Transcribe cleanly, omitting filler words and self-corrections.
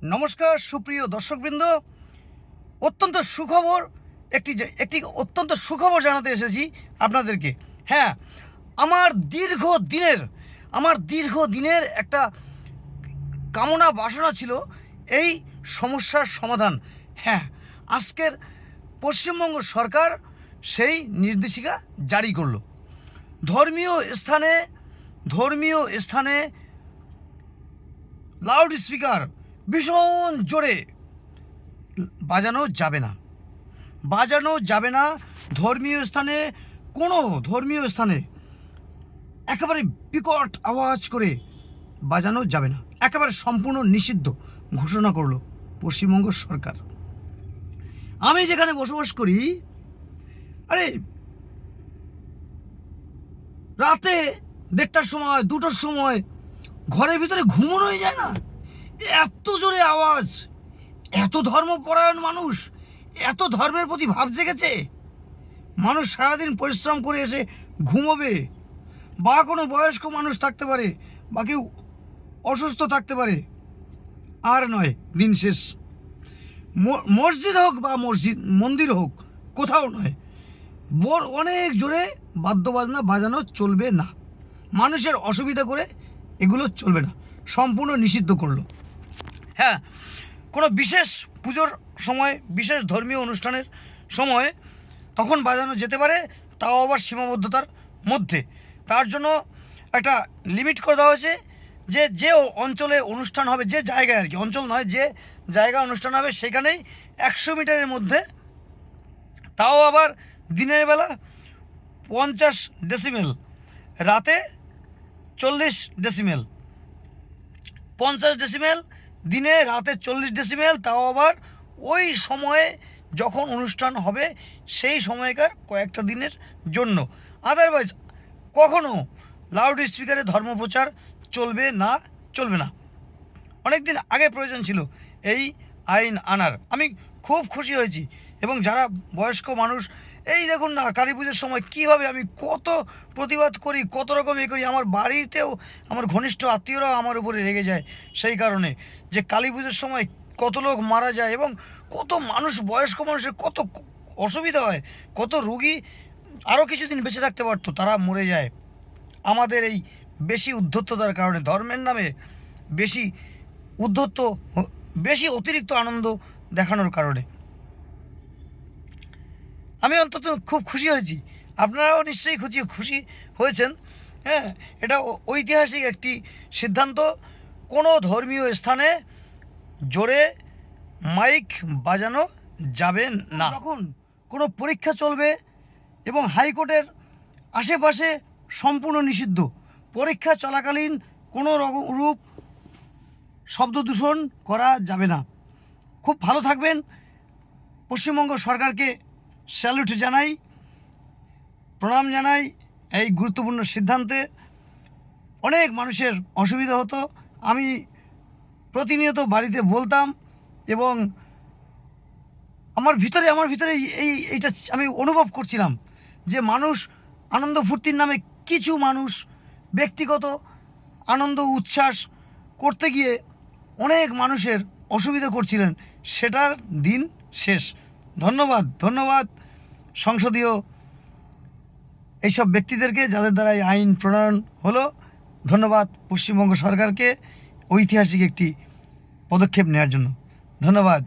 নমস্কার সুপ্রিয় দর্শকবৃন্দ, অত্যন্ত সুখবর একটি অত্যন্ত সুখবর জানাতে এসেছি আপনাদেরকে। হ্যাঁ, আমার দীর্ঘদিনের একটা কামনা বাসনা ছিল এই সমস্যার সমাধান। হ্যাঁ, আজকের পশ্চিমবঙ্গ সরকার সেই নির্দেশিকা জারি করলো। ধর্মীয় স্থানে লাউড স্পিকার ভীষণ জোরে বাজানো যাবে না। কোনো ধর্মীয় স্থানে একেবারে বিকট আওয়াজ করে বাজানো যাবে না, একেবারে সম্পূর্ণ নিষিদ্ধ ঘোষণা করলো পশ্চিমবঙ্গ সরকার। আমি যেখানে বসবাস করি, আরে রাতে 1:30টার সময় 2টোর সময় ঘরের ভিতরে ঘুমানোই যায় না, এত জোরে আওয়াজ। এত ধর্মপরায়ণ মানুষ, এত ধর্মের প্রতি ভাব জেগেছে। মানুষ সারাদিন পরিশ্রম করে এসে ঘুমোবে, বা কোনো বয়স্ক মানুষ থাকতে পারে, বা কেউ অসুস্থ থাকতে পারে, আর নয়, দিন শেষ। মসজিদ হোক বা মন্দির হোক, কোথাও নয়, অনেক জোরে বাদ্যবাজনা বাজানো চলবে না। মানুষের অসুবিধা করে এগুলো চলবে না, সম্পূর্ণ নিষিদ্ধ করলো। হ্যাঁ, কোনো বিশেষ পুজোর সময়, বিশেষ ধর্মীয় অনুষ্ঠানের সময় তখন বাজানো যেতে পারে, তাও আবার সীমাবদ্ধতার মধ্যে। তার জন্য একটা লিমিট করে দেওয়া হয়েছে যে অঞ্চলে অনুষ্ঠান হবে, যে জায়গায়, আর কি অঞ্চল নয়, যে জায়গা অনুষ্ঠান হবে সেখানেই 100 মিটারের মধ্যে, তাও আবার দিনের বেলা 50 ডেসিমেল, রাতে 40 ডেসিমেল। 50 ডেসিমেল দিনে, রাতে 40 ডেসিমেল, তাও আবার ওই সময়ে যখন অনুষ্ঠান হবে সেই সময়কার কয়েকটা দিনের জন্য। আদারওয়াইজ কখনো লাউড স্পিকারে ধর্মপ্রচার চলবে না। অনেক দিন আগে প্রয়োজন ছিল এই আইন আনার। আমি খুব খুশি হয়েছি। এবং যারা বয়স্ক মানুষ, এই দেখুন না, কালী পুজোর সময় কীভাবে আমি কত প্রতিবাদ করি, কত রকম করি। আমার বাড়িতেও আমার ঘনিষ্ঠ আত্মীয়রাও আমার উপরে রেগে যায় সেই কারণে, যে কালী পুজোর সময় কত লোক মারা যায় এবং কত মানুষ, বয়স্ক মানুষের কত অসুবিধা হয়, কত রুগী আরও কিছুদিন বেঁচে থাকতে পারতো, তারা মরে যায় আমাদের এই বেশি উদ্ধত্ততার কারণে, ধর্মের নামে বেশি বেশি অতিরিক্ত আনন্দ দেখানোর কারণে। আমি অন্তত খুব খুশি হয়েছি, আপনারাও নিশ্চয়ই খুশি হয়েছেন। হ্যাঁ, এটা ঐতিহাসিক একটি সিদ্ধান্ত। কোনো ধর্মীয় স্থানে জোরে মাইক বাজানো যাবে না। যখন কোনো পরীক্ষা চলবে এবং হাইকোর্টের আশেপাশে সম্পূর্ণ নিষিদ্ধ, পরীক্ষা চলাকালীন কোনো রূপ শব্দ দূষণ করা যাবে না। খুব ভালো থাকবেন। পশ্চিমবঙ্গ সরকারকে স্যালুট জানাই, প্রণাম জানাই এই গুরুত্বপূর্ণ সিদ্ধান্তে। অনেক মানুষের অসুবিধা হতো, আমি প্রতিনিয়ত বাড়িতে বলতাম, এবং আমার ভিতরে এইটা আমি অনুভব করছিলাম যে মানুষ আনন্দ ফুর্তির নামে, কিছু মানুষ ব্যক্তিগত আনন্দ উচ্ছ্বাস করতে গিয়ে অনেক মানুষের অসুবিধা করছিলেন। সেটার দিন শেষ। ধন্যবাদ সংসদীয় এইসব ব্যক্তিদেরকে, যাদের দ্বারা এই আইন প্রণয়ন হলো। ধন্যবাদ পশ্চিমবঙ্গ সরকারকে ঐতিহাসিক একটি পদক্ষেপ নেওয়ার জন্য। ধন্যবাদ।